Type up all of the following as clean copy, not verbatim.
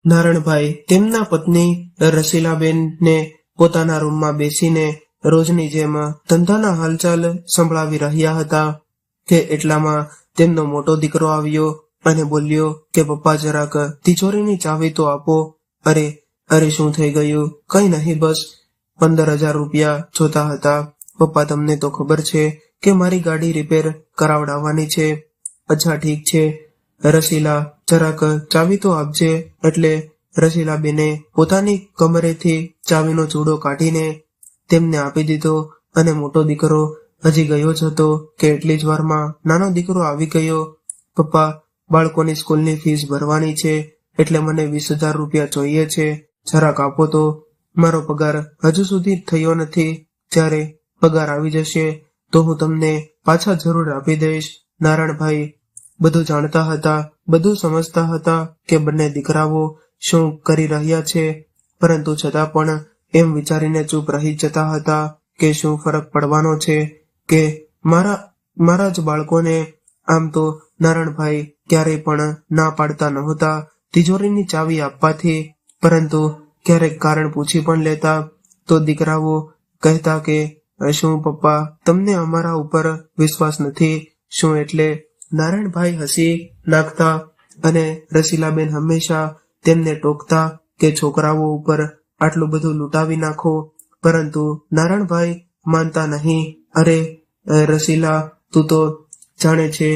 નારણભાઈ તેમના પત્ની રસીલાબેનને પોતાના રૂમમાં બેસીને રોજની જેમ ધંધાના હાલચાલ સંભળાવી રહ્યા હતા કે એટલામાં તેમનો મોટો દીકરો આવ્યો અને બોલ્યો કે પપ્પા જરાક તિજોરીની ચાવી તો આપો. અરે અરે શું થઈ ગયું? કઈ નહીં, બસ 15,000 રૂપિયા જોતા હતા. પપ્પા તમને તો ખબર છે કે મારી ગાડી રિપેર કરાવડાવવાની છે. અચ્છા ઠીક છે રસીલા, જરાક ચાવી તો આપજે. એટલે રસીલાબેને પોતાની કમરેથી ચાવીનો ચૂડો કાઢીને તેમને આપી દીધો અને મોટો દીકરો હજી ગયો જ હતો કે એટલી જ વારમાં નાનો દીકરો આવી ગયો. પપ્પા, બાળકોની સ્કૂલની ફીસ ભરવાની છે એટલે મને 20,000 રૂપિયા જોઈએ છે, જરાક આપો તો. મારો પગાર હજુ સુધી થયો નથી. જ્યારે પગાર આવી જશે તો હું તમને પાછા જરૂર આપી દઈશ. નારણભાઈ બધું જાણતા હતા, બધું સમજતા હતા કે બંને દીકરાઓ શું કરી રહ્યા છે, પરંતુ છતાં પણ એમ વિચારીને ચૂપ રહી જતા હતા કે શું ફરક પડવાનો છે કે મારા જ બાળકોને. આમ તો નારણભાઈ ક્યારેય પણ ના પાડતા નહોતા તિજોરીની ચાવી આપવાથી, પરંતુ ક્યારેક કારણ પૂછી પણ લેતા તો દીકરાઓ કહેતા કે શું પપ્પા, તમને અમારા ઉપર વિશ્વાસ નથી? શું એટલે? નારણભાઈ હસી નાખતા અને રસીલાબેન હંમેશા તેમને ટોકતા કે છોકરાઓ ઉપર આટલું બધું લૂંટાવી નાખો, પરંતુ નારણભાઈ માનતા નહીં. અરે રસીલા, તું તો જાણે છે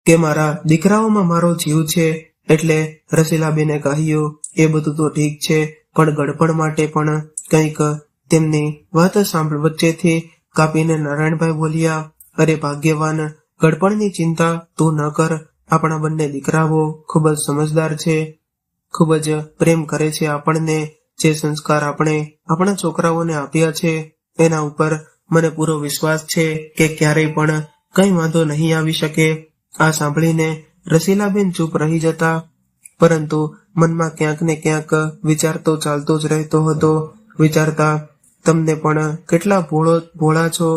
કે મારા દીકરાઓમાં મારો જીવ છે. એટલે રસીલાબેને કહ્યું, એ બધું તો ઠીક છે, પણ ગડપણ માટે પણ કંઈક. તેમની વાત વચ્ચેથી કાપીને નારાયણભાઈ બોલ્યા, અરે ભાગ્યવાન, ગડપણની ચિંતા તું ન કર. આપણા બંને દીકરાઓ ખૂબ જ સમજદાર છે, ખૂબ જ પ્રેમ કરે છે આપણને. જે સંસ્કાર આપણે આપણા છોકરાઓને આપ્યા છે એના ઉપર મને પૂરો વિશ્વાસ છે કે ક્યારેય પણ કઈ વાંધો નહીં આવી શકે. આ સાંભળીને રસીલાબેન ચૂપ રહી જતા, પરંતુ મનમાં ક્યાંક ને ક્યાંક વિચાર તો ચાલતો જ રહેતો હતો. વિચારતા, તમને પણ કેટલા ભોળા છો.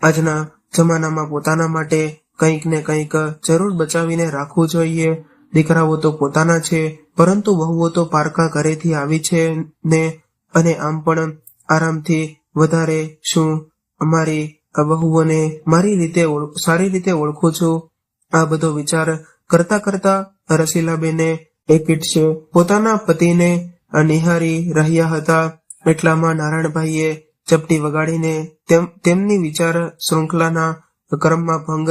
આજના જમાનામાં પોતાના માટે કંઈક ને કંઈક જરૂર બચાવીને રાખવું જોઈએ. દીકરાઓ તો પોતાના છે, પરંતુ વહુઓ તો પારકા ઘરેથી આવી છે ને, અને આમ પણ આરામથી વધારે. શું અમારી વહુઓને સારી રીતે ઓળખું છું. આ બધો વિચાર કરતા કરતા રસીલાબેને એકીટશે પોતાના પતિને નિહાળી રહ્યા હતા. એટલામાં નારાયણભાઈએ ચપટી વગાડીને તેમની વિચાર શૃંખલાના ક્રમમાં ભંગ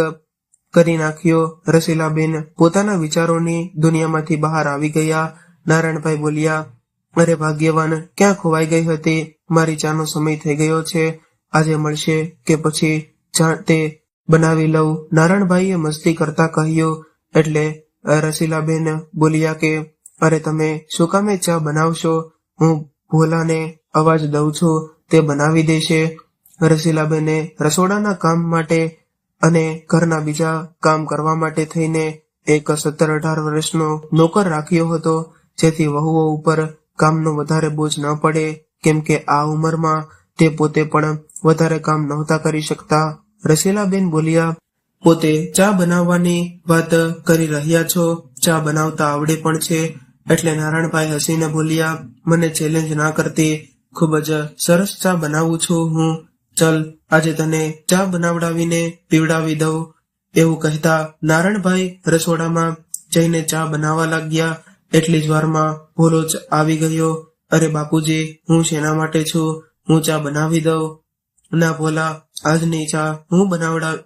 કરી નાખ્યો. રસીલાબેન પોતાના વિચારોની દુનિયામાંથી બહાર આવી ગયા. નારાયણભાઈ બોલ્યા, અરે ભાગ્યવાન, ક્યાં ખોવાઈ ગઈ હતી? મારી ચાનો સમય થઈ ગયો છે. આજે મળશે કે પછી તે બનાવી લઉં? નારાયણભાઈએ મસ્તી કરતા કહ્યું. એટલે રસીલાબેન બોલ્યા કે અરે તમે શું કામે ચા બનાવશો? હું ભોલાને અવાજ દઉં છું, તે બનાવી દેશે. રસીલાબેને રસોડાના કામ માટે અને ઘરના બીજા કામ કરવા માટે થઈને એક 17-18 વર્ષનો નોકર રાખ્યો હતો, જેથી વહુઓ ઉપર કામનો વધારે બોજ ન પડે, કેમ કે આ ઉંમરમાં તે પોતે પણ વધારે કામ નહોતા કરી શકતા. રસીલાબેન બોલ્યા, પોતે ચા બનાવવાની વાત કરી રહ્યા છો? ચા બનાવતા આવડે પણ છે? એટલે નારાયણભાઈ હસીને બોલ્યા, મને ચેલેન્જ ના કરતી, ખૂબ જ સરસ ચા બનાવું છું હું. ચલ આજે તને ચા બનાવડાવીને પીવડાવી દઉં. એવું કહેતા નારાયણભાઈ રસોડામાં જઈને ચા બનાવવા લાગ્યા. એટલી જ વારમાં ભોલો જ આવી ગયો. અરે બાપુજી, હું શેના માટે છું? હું ચા બનાવી દઉં. ના ભોલા, આજની ચા હું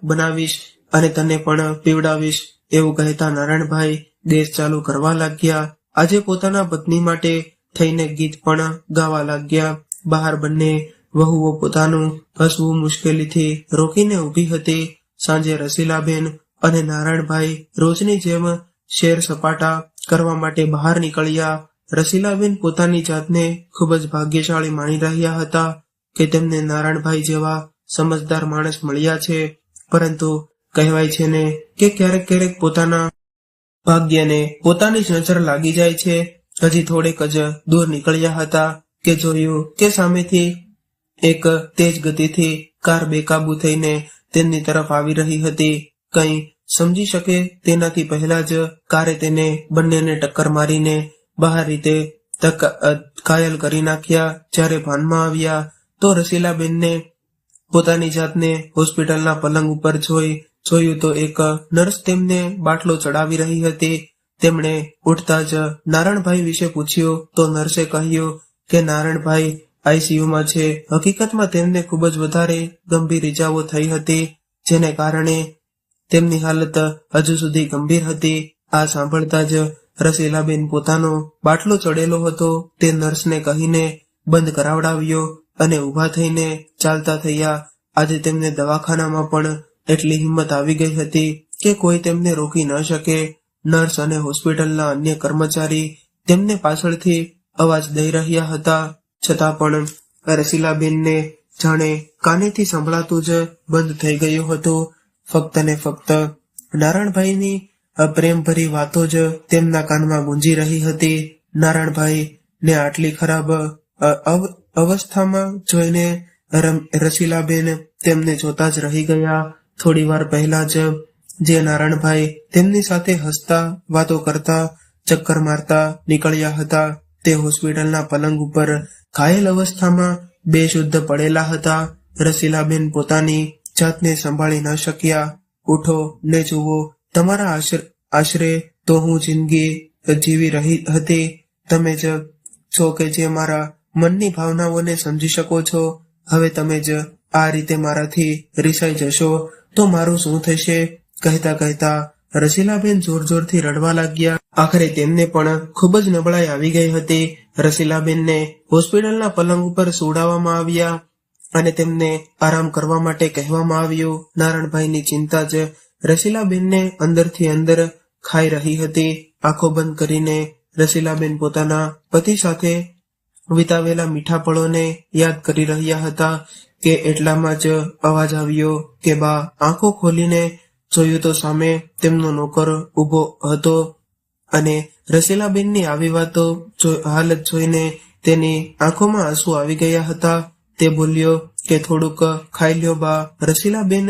બનાવીશ અને તને પણ પીવડાવીશ. એવું કહેતા નારાયણભાઈ દેશ ચાલુ કરવા લાગ્યા. આજે પોતાના પત્ની માટે થઈને ગીત પણ ગાવા લાગ્યા. બહાર બંને વહુઓ પોતાનું હસવું મુશ્કેલીથી રોકીને ઊભી હતી. સાંજે રસીલાબેન અને નારાયણભાઈ રોજની જેમ શેર સપાટા કરવા માટે બહાર નીકળ્યા. રસીલાબેન પોતાની જાતને ખૂબ જ ભાગ્યશાળી માની રહ્યા હતા કે તેમને નારાયણભાઈ જેવા સમજદાર માણસ મળ્યા છે. પરંતુ કહેવાય છે ને કે ક્યારેક પોતાના ભાગ્યને પોતાની જ નજર લાગી જાય છે. હજી થોડેક જ દૂર નીકળ્યા હતા કે જોયું કે સામેથી એક તેજ ગતિથી કાર બેકાબુ થઈને તેમની તરફ આવી રહી હતી. કંઈ સમજી શકે તેનાથી પહેલા જ કારે તેને બંનેને ટક્કર મારીને બહાર રીતે ઘાયલ કરી નાખ્યા. જ્યારે ભાનમાં આવ્યા તો રસીલાબેનને પોતાની જાતને હોસ્પિટલના પલંગ ઉપર જોયું તો એક નર્સ તેમને બાટલો ચડાવી રહી હતી. તેમણે ઉઠતા જ નારણભાઈ વિશે પૂછ્યું તો નર્સે કહ્યું કે નારણભાઈ આઈસીયુમાં છે. હકીકતમાં તેમને ખૂબ જ વધારે ગંભીર ઈજાઓ થઈ હતી, જેને કારણે તેમની હાલત હજુ સુધી ગંભીર હતી. આ સાંભળતા જ રસીલાબેન પોતાનો બાટલો ચડેલો હતો તે નર્સને કહીને બંધ કરાવડાવ્યો અને ઊભા થઈને ચાલતા થયા. આજે તેમને દવાખાનામાં પણ એટલી હિંમત આવી ગઈ હતી કે કોઈ તેમને રોકી ન શકે. નર્સ અને હોસ્પિટલના અન્ય કર્મચારી તેમને પાછળથી અવાજ દઈ રહ્યા હતા, છતાં પણ રસીલાબેનને જાણે કાનેથી સંભળાતું જ બંધ થઈ ગયું હતું. ફક્ત ને ફક્ત નારણભાઈની પ્રેમભરી વાતો જ તેમના કાનમાં ગુંજી રહી હતી. નારણભાઈ ને આટલી ખરાબ અવસ્થામાં જોઈને રસીલાબેન તેમને જોતા જ રહી ગયા. થોડી વાર પહેલા જ જે નારણભાઈ તેમની સાથે હસતા, વાતો કરતા, ચક્કર મારતા નીકળ્યા હતા તે હોસ્પિટલના પલંગ ઉપર ઘાયલ અવસ્થામાં બેશુદ્ધ પડેલા હતા. રસીલાબેન પોતાની જાતને સંભાળી ન શક્યા. ઉઠો ને જુઓ, તમારા આશરે તો હું જિંદગી જીવી રહી હતી. તમે જ છો કે જે મારા મનની ભાવનાઓને સમજી શકો છો. હવે તમે જ આ રીતે મારાથી રિસાઈ જશો તો મારું શું થશે? કહેતા કહેતા રસીલાબેન જોર જોરથી રડવા લાગ્યા. આખરે તેમને પણ ખૂબ જ નબળાઈ આવી ગઈ હતી. રસીલાબેનને હોસ્પિટલના પલંગ ઉપર સુવડાવવામાં આવ્યા અને તેમને આરામ કરવા માટે કહેવામાં આવ્યું. નારણભાઈની ચિંતા જ રસીલાબેનને અંદરથી અંદર ખાઈ રહી હતી. આંખો બંધ કરીને રસીલાબેન પોતાના પતિ સાથે વિતાવેલા મીઠા પળોને યાદ કરી રહ્યા હતા કે એટલામાં જ અવાજ આવ્યો કે બા. આંખો ખોલીને જોયું તો સામે તેમનો નોકર ઊભો હતો અને રસીલાબેનની આવી હાલત જોઈને તેની આંખોમાં આંસુ આવી ગયા હતા. તે બોલ્યો કે થોડુંક ખાઈ લ્યો બા. રસીલાબેન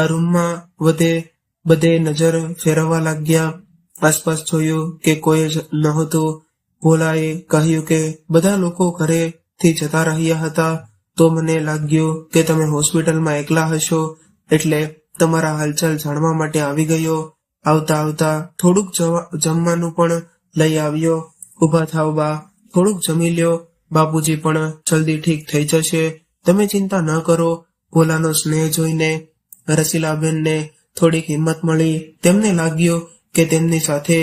રૂમમાં બધે નજર ફેરવવા લાગ્યા. આસપાસ જોયું કે કોઈ જ નહોતું. ભોલાએ કહ્યું કે બધા લોકો ઘરેથી જતા રહ્યા હતા, તો મને લાગ્યું કે તમે હોસ્પિટલમાં એકલા હશો એટલે તમારા હાલચાલ જાણવા માટે આવી ગયો. આવતા આવતા થોડુંક જમવાનું પણ લઈ આવ્યો. ઊભા થાવ બા, થોડુંક જમી લ્યો. બાપુજી પણ જલ્દી ઠીક થઈ જશે, તમે ચિંતા ન કરો. ભોલાનો સ્નેહ જોઈને રસીલાબેનને થોડીક હિંમત મળી. તેમને લાગ્યું કે તેમની સાથે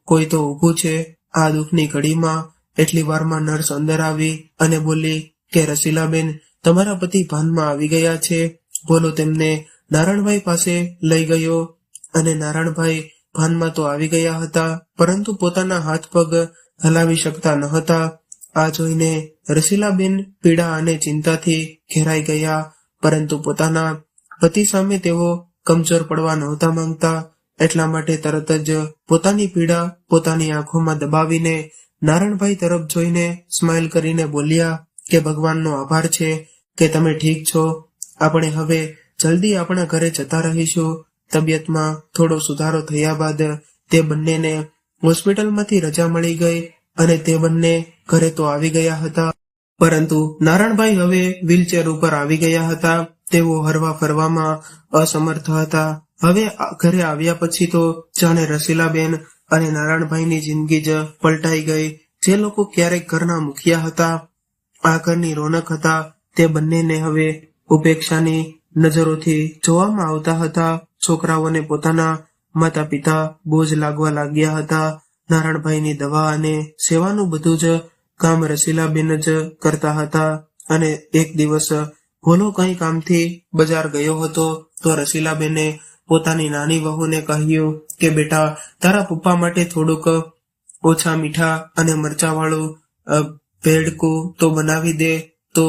કોઈ તો ઊભું છે આ દુઃખની ઘડીમાં. એટલી વારમાં નર્સ અંદર આવી અને બોલી કે રસીલાબેન, તમારા પતિ ભાનમાં આવી ગયા છે. ભોલો તેમને નારણભાઈ પાસે લઈ ગયો અને નારણભાઈ ભાનમાં તો આવી ગયા હતા, પરંતુ પોતાના હાથ પગ હલાવી શકતા ન હતા. આ જોઈને રસીલાબેન પીડા અને ચિંતાથી ઘેરાઈ ગયા, પરંતુ પોતાના પતિ સામે તેઓ કમજોર પડવા નહોતા માંગતા. એટલા માટે તરત જ પોતાની પીડા પોતાની આંખોમાં દબાવીને નારણભાઈ તરફ જોઈને સ્માઇલ કરીને બોલ્યા કે ભગવાનનો આભાર છે કે તમે ઠીક છો. આપણે હવે જલ્દી આપણા ઘરે જતા રહીશું. તબિયતમાં થોડો સુધારો થયા બાદ તે બંનેને હોસ્પિટલમાંથી રજા મળી ગઈ અને તે બંને ઘરે તો આવી ગયા હતા, પરંતુ નારણભાઈ હવે વ્હીલચેર ઉપર આવી ગયા હતા. તેઓ હરવા ફરવામાં અસમર્થ હતા. હવે ઘરે આવ્યા પછી તો જાણે રસીલાબેન અને નારણભાઈની જિંદગી જ પલટાઈ ગઈ. જે લોકો ક્યારેક ઘરના મુખિયા હતા, આ ઘરની રોનક હતા, તે બંનેને હવે ઉપેક્ષાની નજરોથી જોવામાં આવતા હતા. છોકરાઓને પોતાના માતા પિતા બોજ લાગવા લાગ્યા હતા. નારણભાઈની દવા અને સેવાનું બધું જ કામ રસીલાબેન જ કરતા હતા. અને એક દિવસ ભોલો કઈ કામથી બજાર ગયો હતો તો રસીલાબેને પોતાની નાની વહુને કહ્યું કે બેટા, તારા પપ્પા માટે થોડુંક ઓછા મીઠા અને મરચાવાળું ભેળકું તો બનાવી દે. તો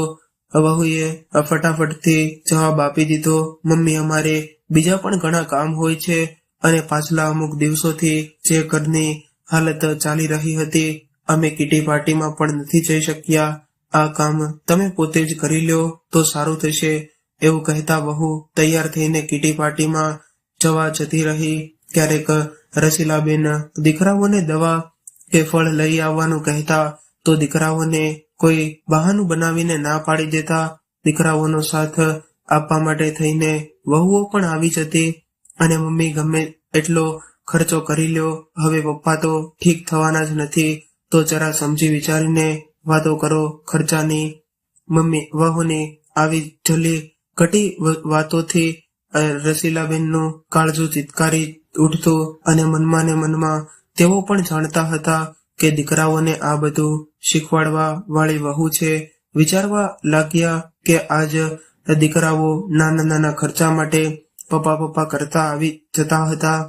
વહુએ ફટાફટથી જવાબ આપી દીધો, મમ્મી, અમારે બીજા પણ ઘણા કામ હોય છે અને પાછલા અમુક દિવસોથી જે ઘરની હાલત ચાલી રહી હતી, અમે કીટી પાર્ટીમાં પણ નથી જઈ શક્યા. આ કામ તમે પોતે જ કરી લ્યો તો સારું થશે. એવું કહેતા વહુ તૈયાર થઈને કીટી પાર્ટીમાં જવા જતી રહી. ક્યારેક રસીલાબેન દીકરાઓને દવા કે ફળ લઈ આવવાનું કહેતા તો દીકરાઓને કોઈ બહાનું બનાવીને ના પાડી દેતા. દીકરાઓનો સાથ આપવા માટે થઈને વહુઓ પણ આવી જતી અને મમ્મી ગમે એટલો ખર્ચો કરી લ્યો, હવે પપ્પા તો ઠીક થવાના જ નથી, તો જરા સમજી વિચારીને વાતો કરો ખર્ચાની. મમ્મી વહુની આવી જલી ઘટી વાતોથી રસીલાબેનનું કાળજું ચિતકારી ઉઠતું અને મનમાં ને મનમાં તેઓ પણ જાણતા હતા કે દીકરાઓને આ બધું શીખવાડવા વાળી વહુ છે. વિચારવા લાગ્યા કે આજ દીકરાઓ નાના નાના ખર્ચા માટે પપ્પા કરતા આવી જતા હતા.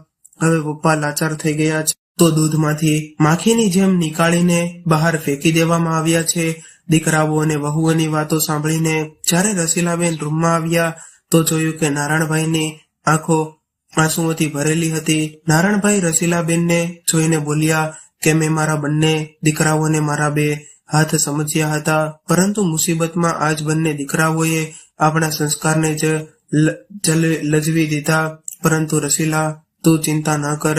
હવે પપ્પા લાચાર થઈ ગયા છે તો દૂધમાંથી માખીની જેમ નીકાળીને બહાર ફેંકી દેવામાં આવ્યા છે. દીકરાઓ અને વહુઓની વાતો સાંભળીને જ્યારે રસીલાબેન રૂમમાં આવ્યા તો જોયું કે નારાયણભાઈની આંખો આંસુઓથી ભરેલી હતી. નારાયણભાઈ રસીલાબેનને જોઈને બોલ્યા કે મેં મારા બંને દીકરાઓને મારા બે હાથ સમજ્યા હતા, પરંતુ મુસીબતમાં આજ બંને દીકરાઓએ આપણા સંસ્કારને જ લજવી દીધા. પરંતુ રસીલા, તું ચિંતા ન કર,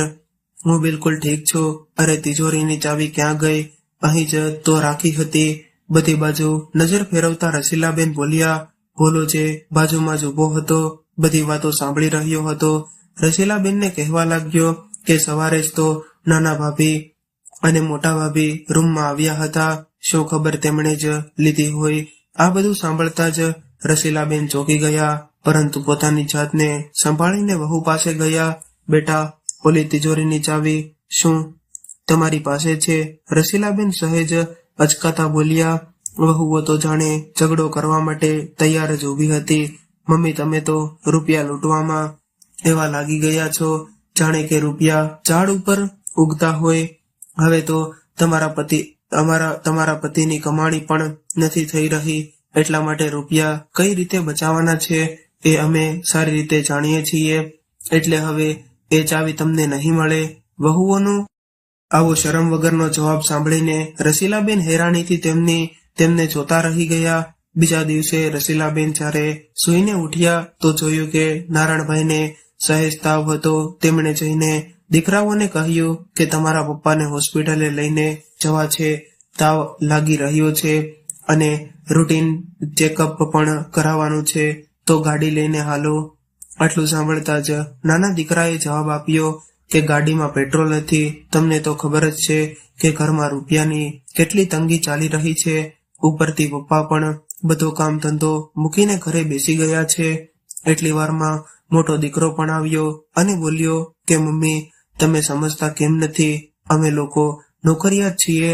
હું બિલકુલ ઠીક છું. અરે તિજોરીની ચાવી ક્યાં ગઈ? અહીં જ તો રાખી હતી. બધી બાજુ નજર ફેરવતા રસીલાબેન બોલ્યા. ભોલો જે બાજુમાં જ ઉભો હતો બધી વાતો સાંભળી રહ્યો હતો. રસીલાબેનને કહેવા લાગ્યો કે સવારે જ તો નાના ભાભી અને મોટા ભાભી રૂમમાં આવ્યા હતા, શું ખબર તેમણે જ લીધી હોય. આ બધું સાંભળતા જ રસીલાબેન ચોંકી ગયા, પરંતુ પોતાની જાતને સંભાળીને વહુ પાસે ગયા. બેટા, ઓલી તિજોરીની ચાવી શું તમારી પાસે છે? રસીલાબેન સહેજ અચકાતા બોલ્યા. વહુઓ તો જાણે ઝઘડો કરવા માટે તૈયાર જ ઊભી હતી. મમ્મી, તમે તો રૂપિયા લૂંટવામાં એવા લાગી ગયા છો જાણે કે રૂપિયા ઝાડ ઉપર ઉગતા હોય. હવે તો તમારા પતિની કમાણી પણ નથી થઈ રહી, એટલા માટે રૂપિયા કઈ રીતે બચાવવાના છે એ અમે સારી રીતે જાણીએ છીએ, એટલે હવે એ ચાવી તમને નહીં મળે. વહુઓનું આવો શરમ વગરનો જવાબ સાંભળીને રસીલાબેન હેરાનીથી તેમને જોતા રહી ગયા. બીજા દિવસે રસીલાબેન જ્યારે સૂઈને ઉઠ્યા તો જોયું કે નારાયણભાઈને સહેજ તાવ હતો. તેમણે જઈને દીકરાઓને કહ્યું કે તમારા પપ્પાને હોસ્પિટલે લઈને જવા છે, તાવ લાગી રહ્યો છે અને રૂટીન ચેકઅપ પણ કરાવવાનું છે, તો ગાડી લઈને હાલો. આટલું સાંભળતા જ નાના દીકરાએ જવાબ આપ્યો કે ગાડીમાં પેટ્રોલ નથી. તમને તો ખબર જ છે કે ઘરમાં રૂપિયાની કેટલી તંગી ચાલી રહી છે. ઉપરથી પપ્પા પણ બધો કામ ધંધો મૂકીને ઘરે બેસી ગયા છે. એટલી વારમાં મોટો દીકરો પણ આવ્યો અને બોલ્યો કે મમ્મી, તમે સમજતા કેમ નથી? અમે લોકો નોકરિયાત છીએ,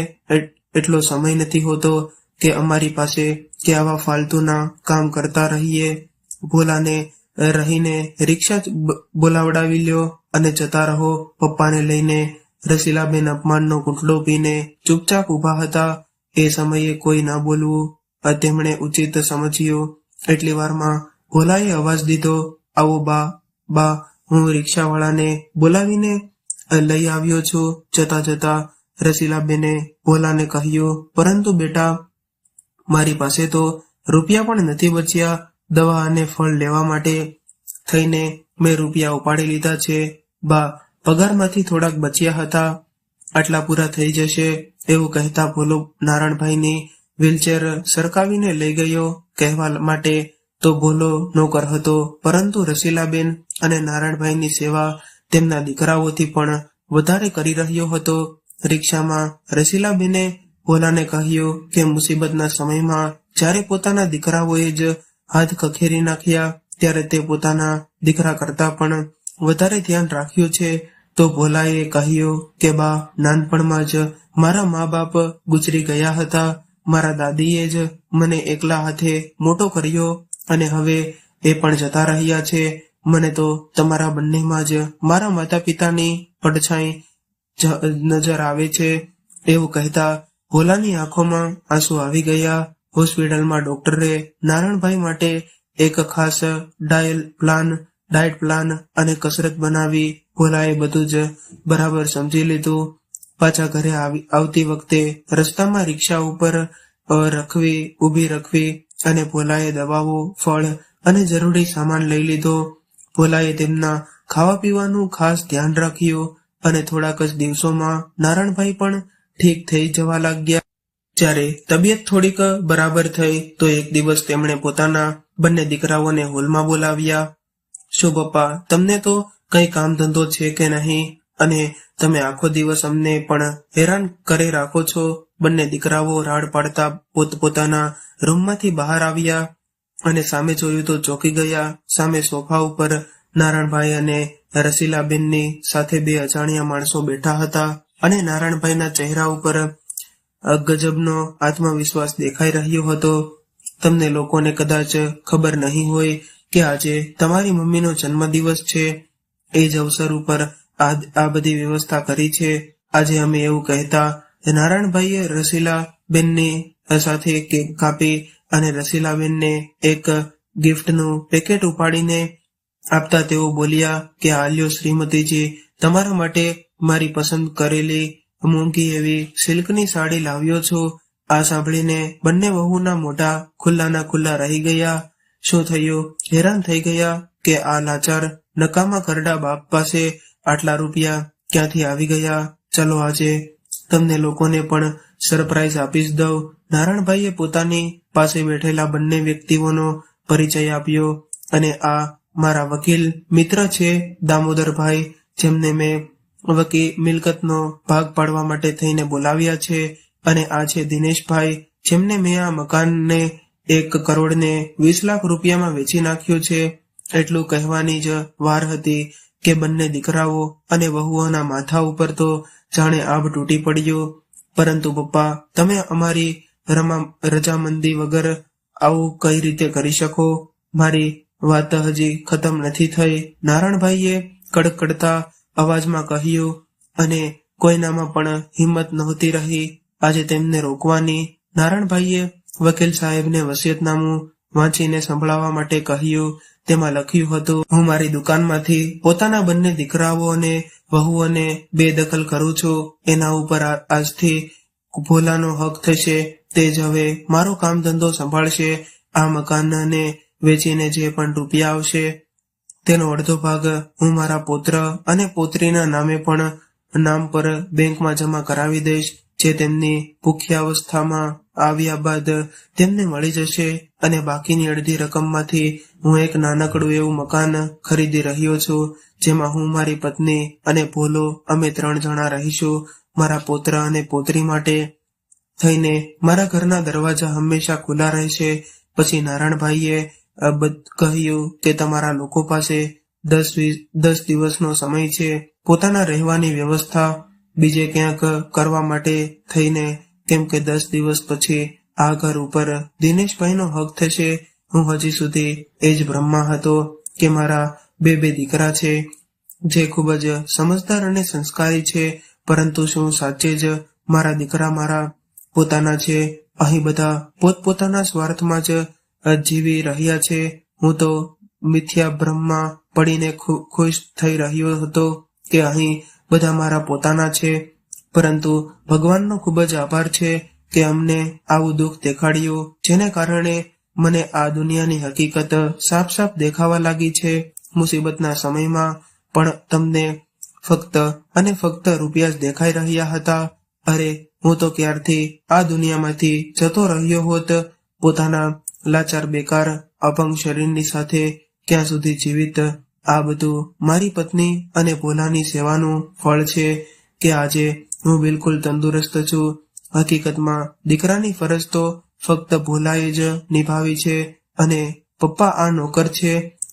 એટલો સમય નથી હોતો કે અમારી પાસે કે આવા ફાલતુના કામ કરતા રહીએ. ભોલાને રહીને રિક્ષા જ બોલાવડાવી લ્યો અને જતા રહો પપ્પાને લઈને. રસીલાબેન અપમાનનો ઘૂંટડો પીને ચૂપચાપ ઊભા હતા. એ સમયે કોઈ ના બોલવું તેમણે ઉચિત સમજ્યું. એટલી વારમાં ભોલાએ અવાજ દીધો, આવો બા, હું રિક્ષાવાળાને બોલાવીને લઈ આવ્યો છું. જતા જતા રસીલાબેને ભોલાને કહ્યું, પરંતુ બેટા, મારી પાસે તો રૂપિયા પણ નથી બચ્યા. દવા અને ફળ લેવા માટે થઈને મેં રૂપિયા ઉપાડી લીધા છે. બા, પગારમાંથી થોડાક બચ્યા હતા, આટલા પૂરા થઈ જશે. એવું કહેતા ભોલો નારાયણભાઈની વ્હીલચેર સરકાવીને લઈ ગયો. કહેવા માટે તો ભોલો નોકર હતો, પરંતુ રસીલાબેન અને નારાયણભાઈની સેવા તેમના દીકરાઓથી પણ વધારે કરી રહ્યો હતો. રિક્ષામાં રસીલાબેને ભોલાને કહ્યું કે મુસીબતના સમયમાં જ્યારે પોતાના દીકરાઓએ જ હાથ ખખેરી નાખ્યા ત્યારે તે પોતાના દીકરા કરતા પણ વધારે ધ્યાન રાખ્યું છે. તો ભોલાએ કહ્યું કે બા, નાનપણમાં જ મારા મા બાપ ગુજરી ગયા હતા. મારા દાદીએ જ મને એકલા હાથે મોટો કર્યો અને હવે એ પણ જતા રહ્યા છે. મને તો તમારા બંનેમાં જ મારા માતા પિતાની પડછાઈ નજર આવે છે. એવું કહેતા ભોલાની આંખોમાં આંસુ આવી ગયા. હોસ્પિટલમાં ડોક્ટરે નારાયણભાઈ માટે એક ખાસ ડાયટ પ્લાન અને કસરત બનાવી. ભોલાએ બધું જ બરાબર સમજી લીધું. પાછા ઘરે આવતી વખતે રસ્તામાં રિક્ષા ઉપર ઊભી રખવી અને ભોલાએ દવાઓ, ફળ અને જરૂરી સામાન લઈ લીધો. ભોલાએ તેમના ખાવા પીવાનું ખાસ ધ્યાન રાખ્યું અને થોડાક જ દિવસોમાં નારાયણભાઈ પણ ઠીક થઈ જવા લાગ્યા. જ્યારે તબિયત થોડીક બરાબર થઈ તો એક દિવસ તેમણે પોતાના બંને દીકરાઓને હોલમાં બોલાવ્યા. શું પપ્પા, તમને તો કઈ કામ ધંધો છે કે નહીં, અને તમે આખો દિવસ અમને પણ હેરાન કરી રાખો છો? બંને દીકરાઓ રાડ પાડતા પોતપોતાના રૂમમાંથી બહાર આવ્યા અને સામે જોયું તો ચોંકી ગયા. સામે સોફા ઉપર નારાયણભાઈ અને રસીલાબેનની સાથે બે અજાણ્યા માણસો બેઠા હતા અને નારાયણભાઈના ચહેરા ઉપર ગજબનો આત્મવિશ્વાસ દેખાઈ રહ્યો હતો. તમને લોકોને કદાચ ખબર નહીં હોય કે આજે તમારી મમ્મીનો જન્મદિવસ છે. એ જ અવસર ઉપર આ બધી વ્યવસ્થા કરી છે. આજે અમે એવું કહેતા નારાયણભાઈએ રસીલાબેનની સાથે કેક કાપી અને રસીલાબેનને એક ગિફ્ટનું પેકેટ ઉપાડીને આપતા તેઓ બોલ્યા કે આ લ્યો શ્રીમતીજી, તમારા માટે મારી પસંદ કરેલી મોંઘી એવી સિલ્કની સાડી લાવ્યો છું. આ સાંભળીને બંને વહુના મોઢા ખુલ્લાના ખુલ્લા રહી ગયા. શું થયું? હેરાન થઈ ગયા કે આ લાચાર નકામા કરડા બાપ પાસે આટલા રૂપિયા ક્યાંથી આવી ગયા? ચલો આજે તમને લોકોને પણ સરપ્રાઈઝ આપી જ દઉં. નારાયણભાઈએ પોતાની પાસે બેઠેલા બંને વ્યક્તિઓનો પરિચય આપ્યો અને આ મારા વકીલ મિત્ર છે દામોદરભાઈ, જેમને મેં મિલકતનો ભાગ પાડવા માટે થઈને બોલાવ્યા છે, અને આ છે દિનેશભાઈ, જેમને મેં આ મકાનને 1 કરોડ ને 20 લાખ રૂપિયામાં વેચી નાખ્યું છે. એટલું કહેવાની જ વાર હતી કે બંને દીકરાઓ અને વહુઓના માથા ઉપર તો જાણે આભ તૂટી પડ્યો. પરંતુ પપ્પા, તમે અમારી રજામંદી વગર આવું કઈ રીતે કરી શકો? મારી વાત હજી ખતમ નથી થઈ, નારાયણભાઈએ કડકડતા અવાજમાં કહ્યું, અને કોઈનામાં પણ હિંમત નહોતી રહી આજે તેમને રોકવાની. નારાયણભાઈએ વકીલ સાહેબને વસિયતનામું વાંચીને સંભળાવવા માટે કહ્યું. તેમાં લખ્યું હતું, હું મારી દુકાનમાંથી પોતાના બંને દીકરાઓ અને વહુઓને બેદખલ કરું છું. એના ઉપર આજથી ભોલાનો હક થશે. તે જ હવે મારો કામ ધંધો સંભાળશે. આ મકાનને વેચીને જે પણ રૂપિયા આવશે તેનો અડધો ભાગ હું મારા પુત્ર અને પુત્રીના નામ પર બેંકમાં જમા કરાવી દઈશ, જે તેમની પુખ્યાવસ્થામાં આવ્યા બાદ તેમને મળી જશે. અને બાકીની અડધી રકમમાંથી હું એક નાનકડું એવું મકાન ખરીદી રહ્યો છું, જેમાં હું, મારી પત્ની અને ભોલો અમે 3 જણા રહીશું. મારા પુત્ર અને પુત્રી માટે થઈને મારા ઘરના દરવાજા હંમેશા ખુલ્લા રહેશે. પછી નારાયણભાઈએ કહ્યું કે તમારા લોકો પાસે 10 દિવસનો સમય છે પોતાના રહેવાની વ્યવસ્થા બીજે ક્યાંક કરવા માટે થઈને, કેમ કે 10 દિવસ પછી આ ઘર ઉપર દિનેશભાઈનો હક થશે. હું હજી સુધી એ જ ભ્રમમાં હતો કે મારા બે દીકરા છે જે ખૂબ જ સમજદાર અને સંસ્કારી છે, પરંતુ શું સાચે જ મારા દીકરા મારા પોતાના છે? અહીં બધા પોતપોતાના સ્વાર્થમાં જ જીવી રહ્યા છે. હું તો મિથ્યા ભ્રમમાં પડીને ખુશ થઈ રહ્યો હતો કે અહીં બધા મારા પોતાના છે, પરંતુ ભગવાનનો ખૂબ જ આભાર છે કે અમને આવું દુઃખ દેખાડ્યું, જેને કારણે મને આ દુનિયાની હકીકત સાફ સાફ દેખાવા લાગી છે. મુસીબતના સમયમાં પણ તમને ફક્ત અને ફક્ત રૂપિયા જ દેખાઈ રહ્યા હતા. અરે, હું તો ક્યારથી આ દુનિયામાંથી જતો રહ્યો હોત. પોતાના લાચાર, બેકાર, અપંગ શરીરની સાથે ક્યાં સુધી જીવિત? આ બધું મારી પત્ની અને ભોલાની સેવાનું ફળ છે કે આજે હું બિલકુલ તંદુરસ્ત છું. હકીકતમાં દીકરાની ફરજ તો ફક્ત ભોલાએ જ નિભાવી છે, અને પપ્પા આ નોકર છે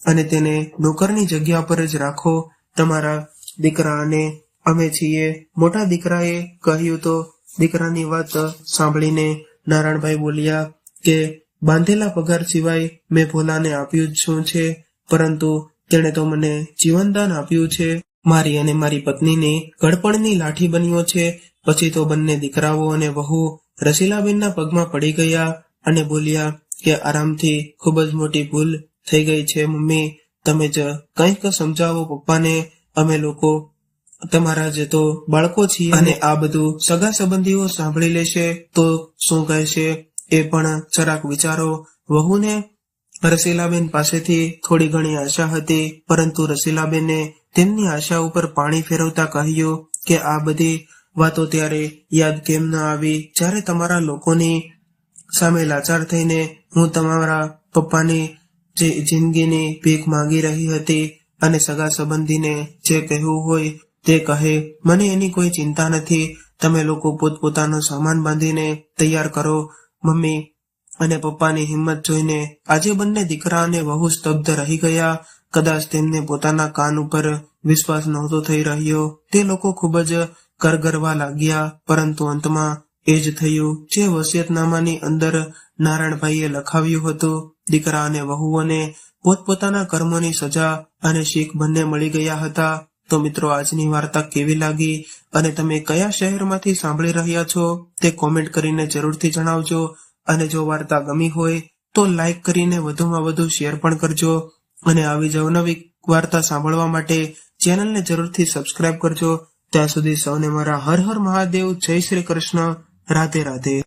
અને તેને નોકરની જગ્યા પર જ રાખો. તમારા દીકરા અને અમે છીએ. મોટા દીકરાએ કહ્યું તો દીકરાની વાત સાંભળીને નારાયણભાઈ બોલ્યા કે બાંધેલા પગાર સિવાય મેં ભોલાને આપ્યું જ શું છે, પરંતુ તેણે તો મને જીવનદાન આપ્યું છે. મારી અને મારી પત્નીની ગળપણની લાઠી બન્યો છે. પછી તો બંને દીકરાઓ અને વહુ રસીલાબેનના પગમાં પડી ગયા અને બોલ્યા કે આરામથી, ખૂબ જ મોટી ભૂલ થઈ ગઈ છે મમ્મી, તમે જ કંઈક સમજાવો પપ્પાને. અમે લોકો તમારા જ તો બાળકો છીએ, અને આ બધું સગા સંબંધીઓ સાંભળી લેશે તો શું કહેશે એ પણ જરાક વિચારો. વહુને રસીલાબેન પાસેથી થોડી ઘણી આશા હતી, પરંતુ રસીલાબેને તેમની આશા ઉપર પાણી ફેરવતા કહ્યું કે આ બધી વાતો ત્યારે યાદ કેમ ન આવી જ્યારે તમારા લોકોની સામે લાચાર થઈને હું તમારા પપ્પાની જે જિંદગીની ભીખ માંગી રહી હતી અને સગા સંબંધીને જે કહેવું હોય તે કહે. મને એની કોઈ ચિંતા નથી. તમે લોકો પોતપોતાનો સામાન બાંધીને તૈયાર કરો. મમ્મી અને પપ્પાની હિંમત જોઈને આજે બંને દીકરા અને વહુ સ્તબ્ધ રહી ગયા. કદાચ તેમને પોતાના કાન ઉપર વિશ્વાસ નહોતો થઈ રહ્યો. તે લોકો ખૂબ જ કરગરવા લાગ્યા, પરંતુ અંતમાં એ જ થયું જે વસિયતનામાની અંદર નારાયણભાઈએ લખાવ્યું હતું. દીકરા અને વહુઓને પોતપોતાના કર્મોની સજા અને શીખ બંને મળી ગયા હતા. તો મિત્રો, આજની વાર્તા કેવી લાગી અને તમે કયા શહેરમાંથી સાંભળી રહ્યા છો તે કોમેન્ટ કરીને જરૂરથી જણાવજો. અને જો વાર્તા ગમી હોય તો લાઈક કરીને વધુમાં વધુ શેર પણ કરજો. અને આવી જ અવનવી વાર્તા સાંભળવા માટે ચેનલને જરૂરથી સબસ્ક્રાઇબ કરજો. ત્યાં સુધી સૌને મારા હર હર મહાદેવ, જય શ્રી કૃષ્ણ, રાધે રાધે.